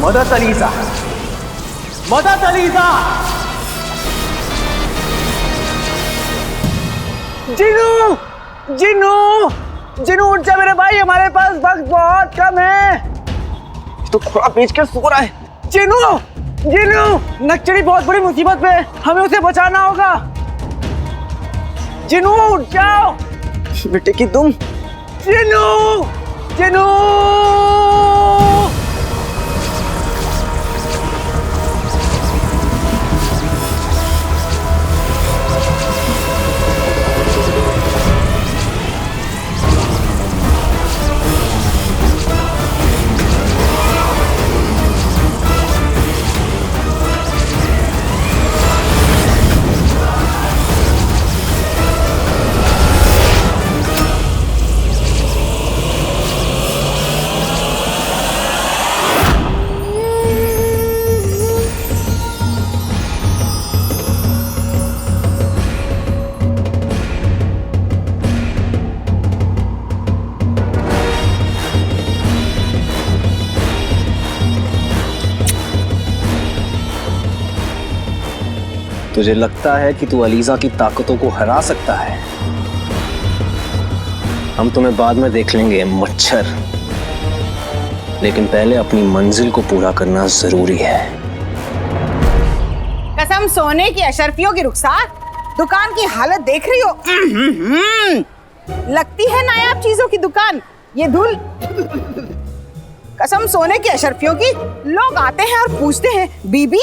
मदद अलीजा, मदद अलीजा। जिनू, जिनू, जिनू उठ जा मेरे भाई, हमारे पास वक्त बहुत कम है। तो थोड़ा बेच कर सो रहा है। जिनू, जिनू, नक्चड़ी बहुत बड़ी मुसीबत में, हमें उसे बचाना होगा। जिनू उठ जाओ बेटे की तुम। जिनू, जिनू। तुझे लगता है कि तू अलीजा की ताकतों को हरा सकता है? हम तुम्हें बाद में देख लेंगे मच्छर, लेकिन पहले अपनी मंजिल को पूरा करना जरूरी है। कसम सोने की अशरफियों की रुखसार, दुकान की हालत देख रही हो? लगती है नायाब चीजों की दुकान ये धूल। कसम सोने की अशरफियों की, लोग आते हैं और पूछते हैं बीबी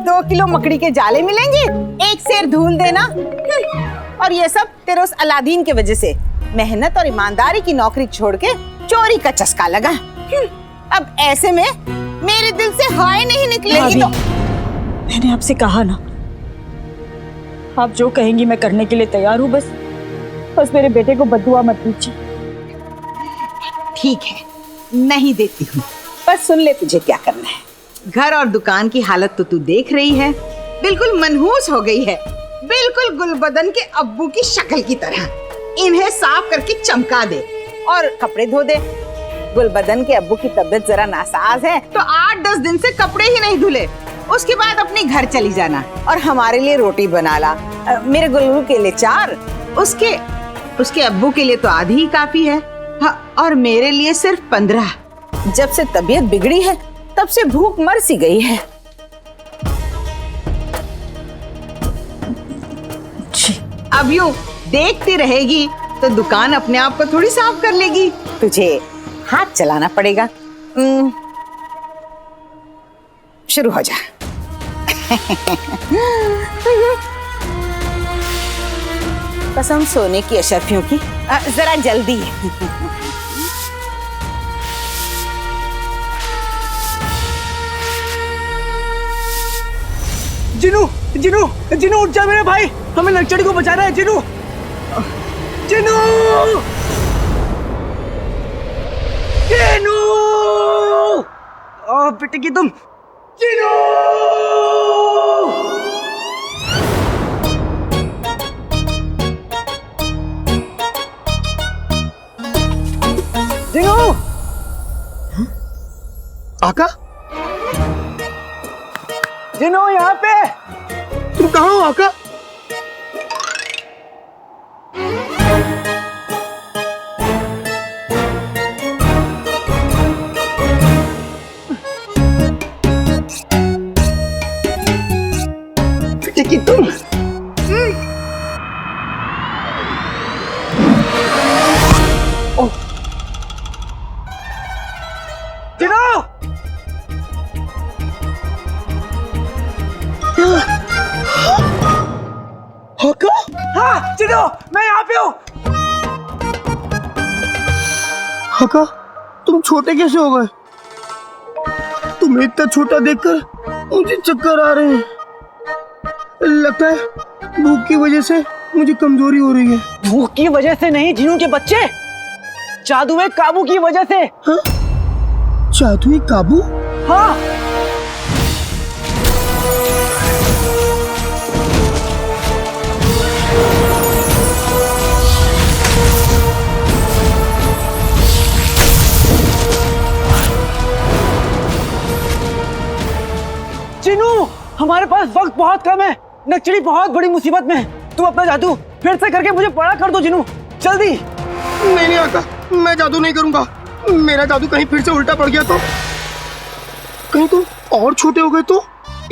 2 किलो मकड़ी के जाले मिलेंगे, 1 सेर धूल देना। और ये सब तेरे उस अलादीन के वजह से मेहनत और ईमानदारी की नौकरी छोड़ के चोरी का चस्का लगा। अब ऐसे में मेरे दिल से हाय नहीं निकलेगी तो। मैंने आपसे कहा ना, आप जो कहेंगी मैं करने के लिए तैयार हूँ। बस मेरे बेटे को बद्दुआ मत दीजिए। ठीक है, नहीं देती हूँ, बस सुन ले तुझे क्या करना है। घर और दुकान की हालत तो तू देख रही है, बिल्कुल मनहूस हो गई है, बिल्कुल गुलबदन के अब्बू की शक्ल की तरह। इन्हें साफ करके चमका दे और कपड़े धो दे। गुलबदन के अब्बू की तबीयत जरा नासाज है तो 8-10 दिन से कपड़े ही नहीं धुले। उसके बाद अपने घर चली जाना और हमारे लिए रोटी बना ला। मेरे गुल्लू के लिए 4, उसके अब्बू के लिए तो आधी ही काफी है। हाँ, और मेरे लिए सिर्फ 15। जब से तबीयत बिगड़ी है तब से भूख मर सी गई है। अब यूं देखती रहेगी तो दुकान अपने आप को थोड़ी साफ कर लेगी। तुझे हाथ चलाना पड़ेगा। शुरू हो जा। कसम सोने की अशरफियों की, जरा जल्दी। जिनू, जिनू, जिनू उठ जा मेरे भाई, हमें नक्चड़ी को बचाना है। जिनू, जिनू, जिनू, बेटे की तुम। जिनू, जिनू, आका, जिनू यहाँ पे। तुम कहाँ हो आका? बेटे की तुम। जिनू, आका? हाँ जिनू, मैं यहाँ पे हूँ। आका, तुम छोटे कैसे हो गए? तुम्हें इतना छोटा देखकर मुझे चक्कर आ रहे हैं। लगता है भूख की वजह से मुझे कमजोरी हो रही है। भूख की वजह से नहीं जिनू के बच्चे, जादुई काबू की वजह से। हाँ? जादुई काबू? हाँ। हमारे पास वक्त बहुत कम है। नक्चड़ी बहुत बड़ी मुसीबत में है। तुम अपना जादू फिर से करके मुझे बड़ा कर दो जिनू, जल्दी। नहीं नहीं आका, मैं जादू नहीं करूंगा। मेरा जादू कहीं फिर से उल्टा पड़ गया तो, कहीं तुम और छोटे हो गए तो,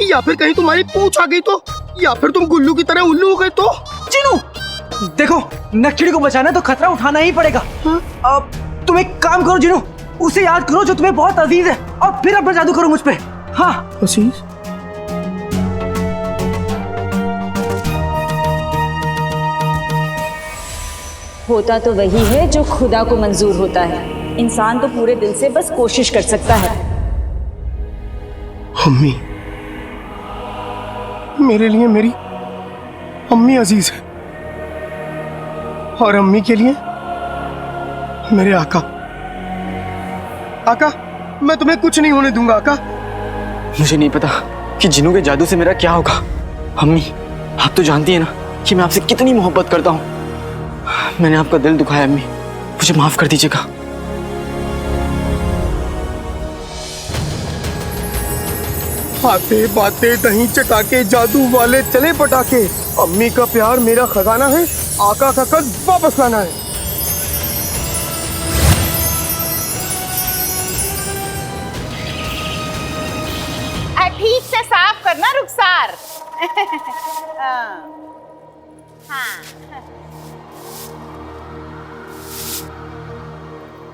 या फिर कहीं तुम्हारी पूंछ आ गई तो, या फिर तुम गुल्लू की तरह उल्लू हो गए तो। जिनू देखो, नक्चड़ी को बचाना है तो खतरा उठाना ही पड़ेगा। अब तुम एक काम करो जिनू, उसे याद करो जो तुम्हें बहुत अजीज है, और फिर अपना जादू करो मुझ पे। हाँ अजीज? होता तो वही है जो खुदा को मंजूर होता है। इंसान तो पूरे दिल से बस कोशिश कर सकता है। अम्मी, मेरे लिए मेरी अम्मी अजीज है, और अम्मी के लिए मेरे आका। आका, मैं तुम्हें कुछ नहीं होने दूंगा आका। मुझे नहीं पता कि जिनू के जादू से मेरा क्या होगा। अम्मी, आप तो जानती है ना कि मैं आपसे कितनी मोहब्बत करता हूँ। मैंने आपका दिल दुखाया अम्मी, मुझे माफ कर दीजिएगा। आते बातें दही चटाके, जादू वाले चले पटाके। अम्मी का प्यार मेरा खजाना है, आका का कद वापस लाना है। ठीक से साफ करना रुखसार। हाँ।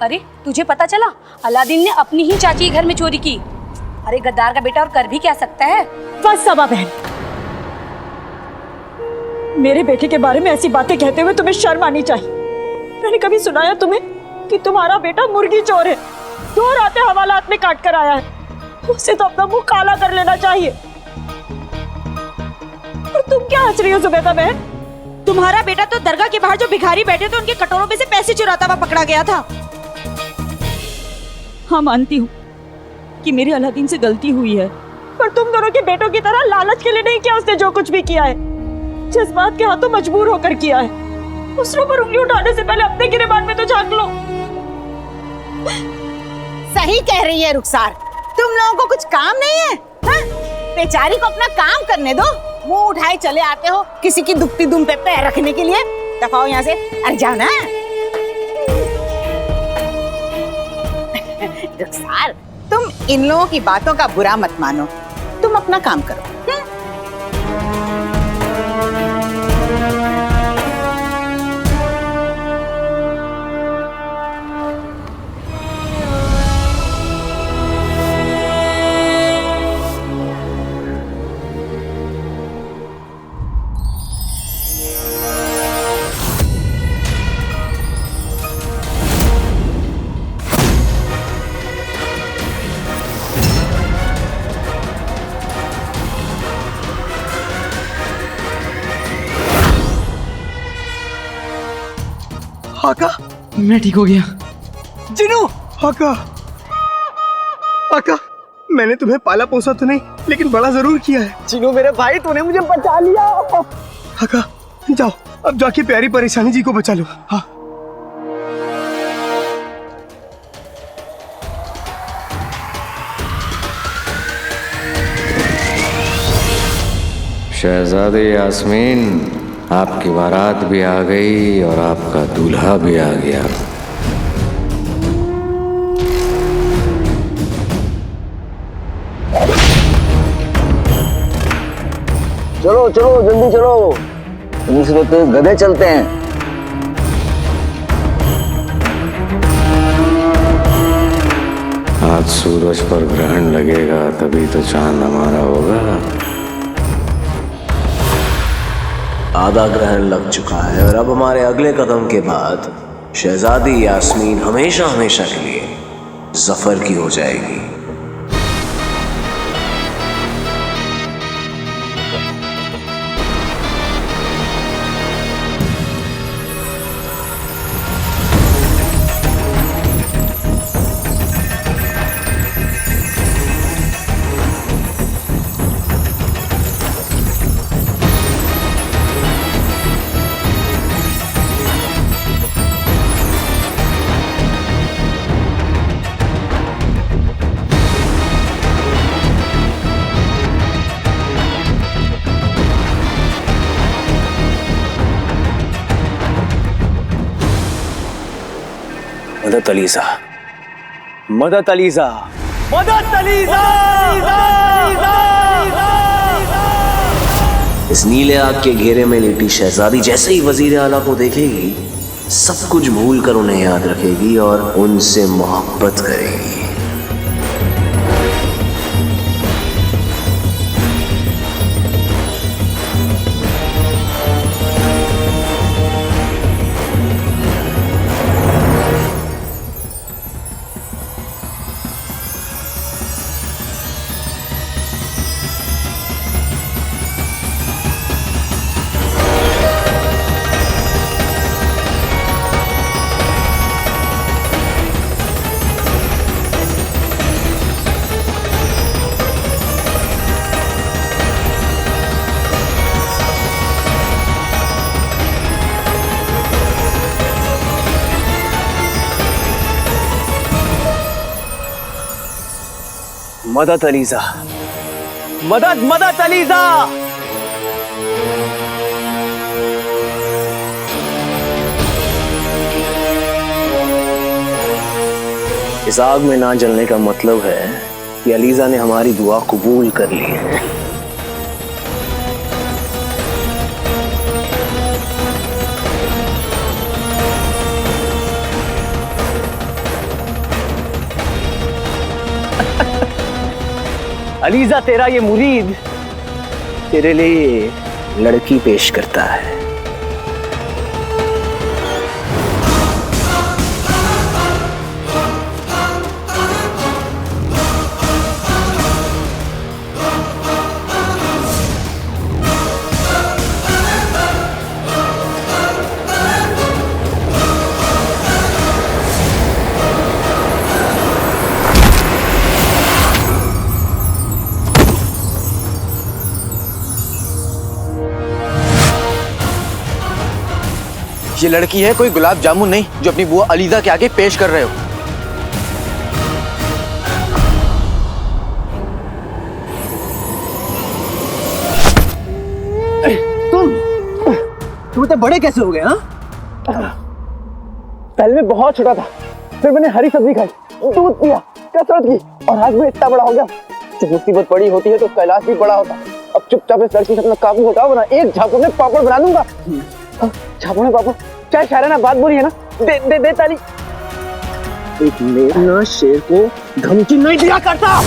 अरे तुझे पता चला, अलादीन ने अपनी ही चाची के घर में चोरी की। अरे गद्दार का बेटा और कर भी क्या सकता है। बस सबा बहन, मेरे बेटे के बारे में ऐसी बातें कहते हुए तुम्हें शर्म आनी चाहिए। मैंने कभी सुनाया तुम्हें कि तुम्हारा बेटा मुर्गी चोर है, 2 रातें हवालात में काट कर आया है। उसे तो अपना मुंह काला कर लेना चाहिए। और तुम क्या हंस रही हो जुबैदा बहन? तुम्हारा बेटा तो दरगाह के बाहर जो भिखारी बैठे थे उनके कटोरों में से पैसे चुराता हुआ पकड़ा गया था। हाँ, मानती हूँ कि मेरी अलादीन से गलती हुई है, पर तुम दोनों के बेटों की तरह लालच के लिए नहीं किया उसने जो कुछ भी किया है। जज्बात के हाथों मजबूर होकर किया है। दूसरों पर उंगली उठाने से पहले अपने गिरेबान में तो झांक लो। सही कह रही है रुखसार, तुम लोगों को कुछ काम नहीं है? हाँ? बेचारी को अपना काम करने दो। मुंह उठाए चले आते हो किसी की दुखती दुम पे पैर रखने के लिए। दफाओ यहाँ से, अरे जाओ ना। रुखसार, तुम इन लोगों की बातों का बुरा मत मानो, तुम अपना काम करो। आका, मैं ठीक हो गया। जिनू! आका, आका, मैंने तुम्हें पाला पोसा तो नहीं, लेकिन बड़ा जरूर किया है। जिनू मेरे भाई, तूने मुझे बचा लिया। आका, जाओ अब जाके प्यारी परेशानी जी को बचा लो। हाँ। शहजादी यास्मीन, आपकी बारात भी आ गई और आपका दूल्हा भी आ गया। चलो चलो जल्दी चलो, दूसरे तेज गधे चलते हैं। आज सूरज पर ग्रहण लगेगा तभी तो चांद हमारा होगा। आधा ग्रहण लग चुका है और अब हमारे अगले कदम के बाद शहजादी यास्मीन हमेशा हमेशा के लिए जफर की हो जाएगी। मदद अलीजा, मदद अलीजा, मदद अलीजा। इस नीले आग के घेरे में लेटी शहजादी जैसे ही वजीर आला को देखेगी, सब कुछ भूल कर उन्हें याद रखेगी और उनसे मोहब्बत करेगी। मदद अलीजा, मदद मदद अलीजा। इस आग में ना जलने का मतलब है कि अलीजा ने हमारी दुआ कबूल कर ली है। अलीजा, तेरा ये मुरीद तेरे लिए लड़की पेश करता है। ये लड़की है, कोई गुलाब जामुन नहीं जो अपनी बुआ अलीजा के आगे पेश कर रहे हो। तुम इतने बड़े कैसे हो गए? हाँ, पहले मैं बहुत छोटा था, फिर मैंने हरी सब्जी खाई, दूध पिया, कसरत की और आज मैं इतना बड़ा हो गया। जब मुसीबत बड़ी होती है तो कैलाश भी बड़ा होता। अब चुपचाप इस लड़की से अपना काबू हटाओ, वरना एक झापड़ में पापड़ बना दूंगा। झापड़ में पापड़, चाहे शायराना बात बोली है ना, दे दे दे ताली। एक मेमना शेर को धमकी नहीं दिया करता।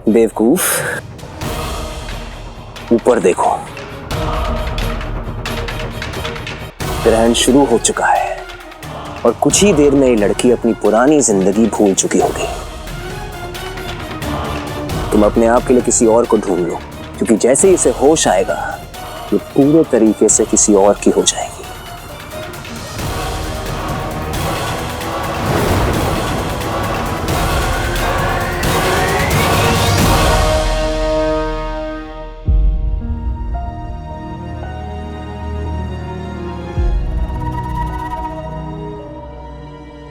बेवकूफ, ऊपर देखो, ग्रहण शुरू हो चुका है और कुछ ही देर में ये लड़की अपनी पुरानी जिंदगी भूल चुकी होगी। तुम अपने आप के लिए किसी और को ढूंढ लो, क्योंकि जैसे ही इसे होश आएगा ये पूरे तरीके से किसी और की हो जाएगी।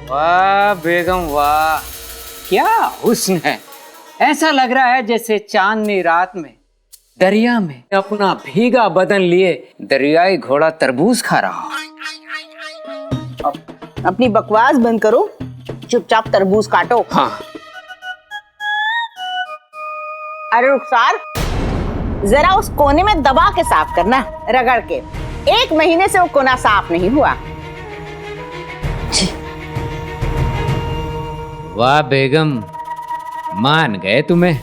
वाह बेगम वाह, क्या हुस्न है। ऐसा लग रहा है जैसे चांदनी रात में दरिया में अपना भीगा बदन लिए दरियाई घोड़ा तरबूज खा रहा हो। अपनी बकवास बंद करो, चुपचाप तरबूज काटो। हाँ। अरे रुखसार, जरा उस कोने में दबा के साफ करना, रगड़ के। 1 महीने से वो कोना साफ नहीं हुआ। वाह बेगम, मान गए तुम्हें।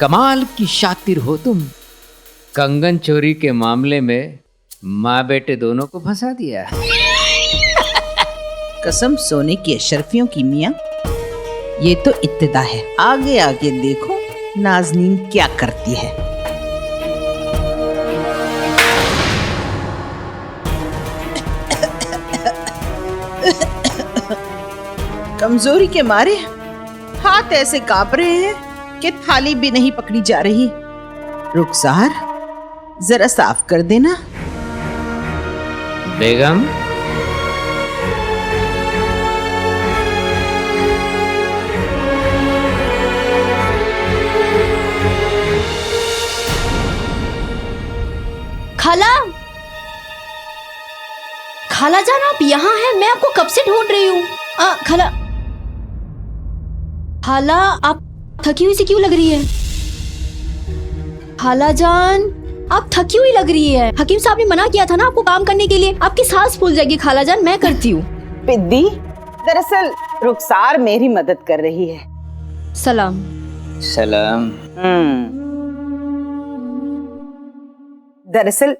कमाल की शातिर हो तुम। कंगन चोरी के मामले में माँ बेटे दोनों को फंसा दिया। कसम सोने की अशरफियों की मियां, ये तो इब्तिदा है। आगे आगे देखो नाज़नीन क्या करती है। कमजोरी के मारे हाथ ऐसे कांप रहे हैं कि थाली भी नहीं पकड़ी जा रही। रुखसार, जरा साफ कर देना। बेगम, खाला जान आप यहाँ हैं? मैं आपको कब से ढूंढ रही हूँ। खाला आप थकी हुई सी क्यों लग रही है? खाला जान आप थकी हुई लग रही है। हकीम साहब ने मना किया था ना आपको काम करने के लिए। आपकी सांस फूल जाएगी खाला जान, मैं करती हूँ। पिद्दी, दरअसल रुखसार मेरी मदद कर रही है। सलाम। सलाम। दरअसल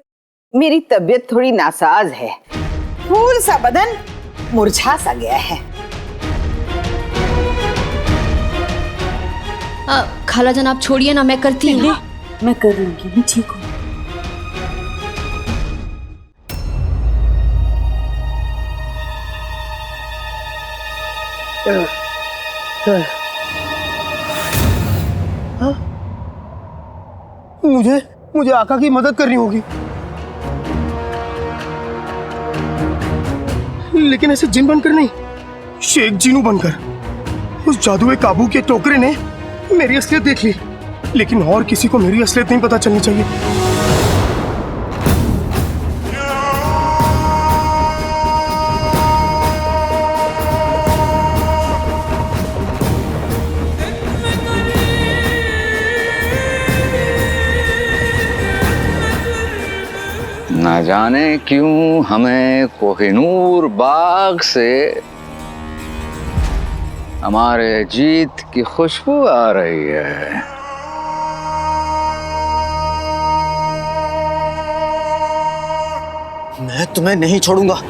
मेरी तबीयत थोड़ी नासाज है, फूल सा बदन मुरझा सा गया है। खाला जान आप छोड़िए ना, मैं करती हूँ। मैं कर लूंगी, मैं ठीक हूँ। मुझे आका की मदद करनी होगी, लेकिन ऐसे जिन बनकर नहीं, शेख जीनू बनकर। उस जादुई काबू के टोकरे ने मेरी असलियत देख ली, लेकिन और किसी को मेरी असलियत नहीं पता चलनी चाहिए। ना जाने क्यों हमें कोहिनूर बाग से हमारे जीत की खुशबू आ रही है। मैं तुम्हें नहीं छोड़ूंगा।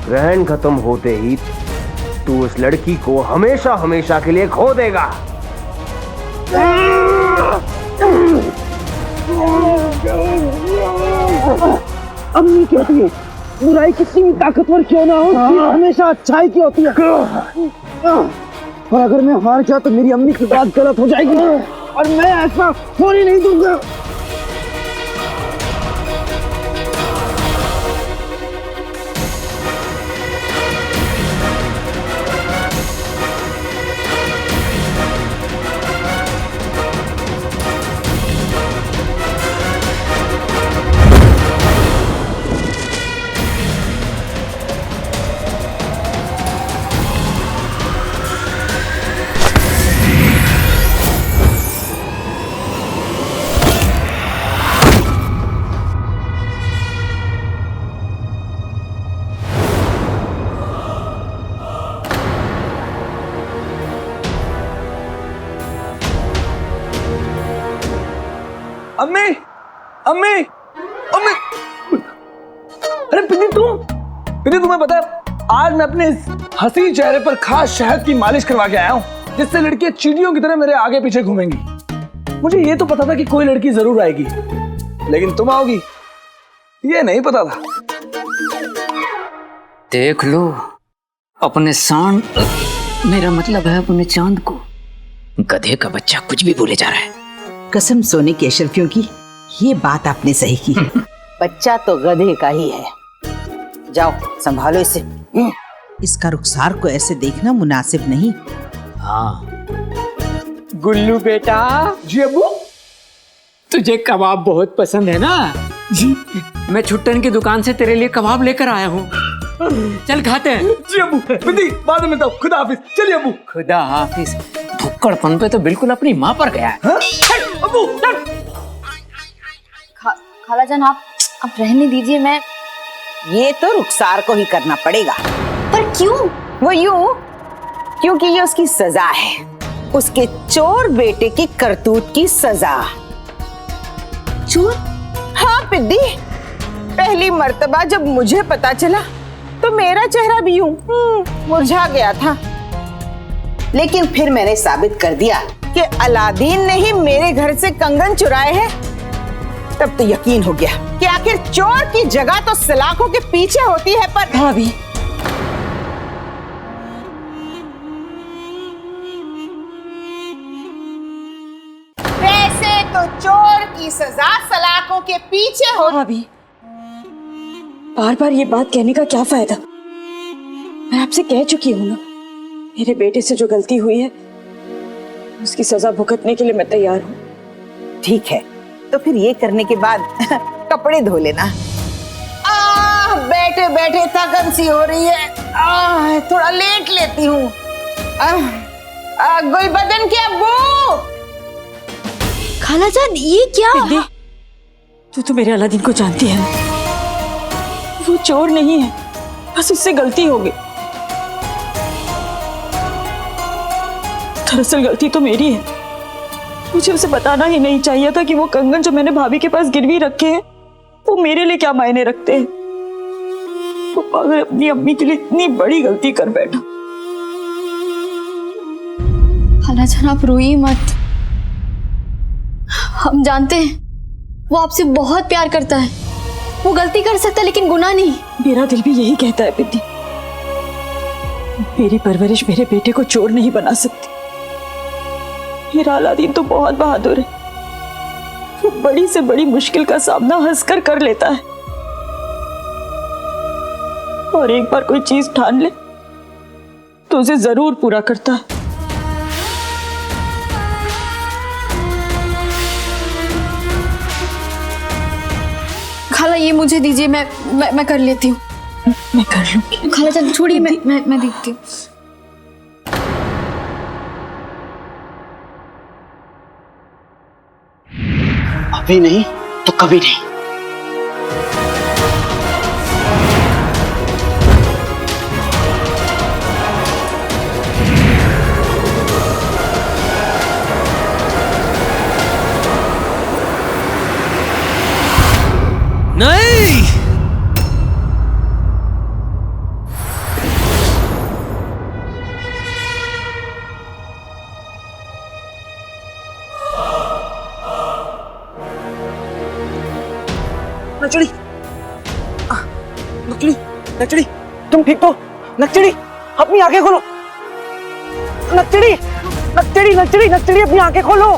ग्रहण खत्म होते ही तू उस लड़की को हमेशा हमेशा के लिए खो देगा। अम्मी कहती है बुराई कितनी भी ताकतवर क्यों ना हो, हमेशा अच्छाई की होती है। और अगर मैं हार गया तो मेरी अम्मी की बात गलत हो जाएगी और मैं ऐसा होने नहीं दूंगा। अम्मी अम्मी अम्मी, अरे पिन्नी तुम्हें पता है आज मैं अपने इस हसीन चेहरे पर खास शहद की मालिश करवा के आया हूँ, जिससे लड़कियां चींटियों की तरह मेरे आगे पीछे घूमेंगी। मुझे ये तो पता था कि कोई लड़की जरूर आएगी, लेकिन तुम आओगी ये नहीं पता था। देख लो अपने सांड, मेरा मतलब है अपने चांद को। गधे का बच्चा कुछ भी बोले जा रहा है। कसम सोने की अशरफियों की, ये बात आपने सही की। बच्चा तो गधे का ही है। जाओ संभालो इसे। इसका रुखसार को ऐसे देखना मुनासिब नहीं। हाँ गुल्लू बेटा। जी अब्बू। तुझे कबाब बहुत पसंद है ना? जी। मैं छुट्टन की दुकान से तेरे लिए कबाब लेकर आया हूँ, चल खाते हैं। जी अब्बू, बाद में मिलता हूँ। खुदा हाफिज। चलिए अब्बू। खुदा हाफिज। भुक्कड़पन पे तो बिल्कुल अपनी माँ पर गया है। अब्बू खाला जान आप रहने दीजिए। मैं ये तो रुखसार को ही करना पड़ेगा। पर क्यों? वो यूं क्योंकि ये उसकी सजा है, उसके चोर बेटे की करतूत की सजा। चोर? हाँ पिद्दी, पहली मर्तबा जब मुझे पता चला तो मेरा चेहरा भी यूं मुरझा गया था, लेकिन फिर मैंने साबित कर दिया कि अलादीन ने ही मेरे घर से कंगन चुराए हैं, तब तो यकीन हो गया कि आखिर चोर की जगह तो सलाखों के पीछे होती है। पर भाभी, वैसे तो चोर की सजा सलाखों के पीछे हो। भाभी, बार बार ये बात कहने का क्या फायदा? मैं आपसे कह चुकी हूँ ना, मेरे बेटे से जो गलती हुई है उसकी सजा भुगतने के लिए मैं तैयार हूँ। ठीक है, तो फिर ये करने के बाद कपड़े धो लेना। बैठे बैठे थकन सी हो रही है, थोड़ा लेट लेती हूँ। गुलबदन के अब्बू। खालाजान ये क्या? बिंदी, तू तो मेरे अलादीन को जानती है ना, वो चोर नहीं है, बस उससे गलती हो गई। दरअसल गलती तो मेरी है, मुझे उसे बताना ही नहीं चाहिए था कि वो कंगन जो मैंने भाभी के पास गिरवी रखे हैं वो मेरे लिए क्या मायने रखते हैं। वो पागल अपनी अम्मी के लिए इतनी बड़ी गलती कर बैठा। खालाजान आप रोइए मत, हम जानते हैं वो आपसे बहुत प्यार करता है, वो गलती कर सकता है लेकिन गुनाह नहीं। मेरा दिल भी यही कहता है बिंदी, मेरी परवरिश मेरे बेटे को चोर नहीं बना सकती। मेरा अलादीन तो बहुत बहादुर है, वो बड़ी से बड़ी मुश्किल का सामना हंसकर कर लेता है, और एक बार कोई चीज ठान ले तो उसे जरूर पूरा करता है। खाला ये मुझे दीजिए, मैं कर लेती हूँ। मैं कर लूंगी। खालाजान छोड़िए, मैं देखती हूँ। अभी नहीं तो कभी नहीं। नहीं, नचड़ी, नचड़ी, नचड़ी, तुम ठीक तो? नचड़ी, अपनी आंखें खोलो। नचड़ी, नचड़ी, नचड़ी, नचड़ी, अपनी आंखें खोलो।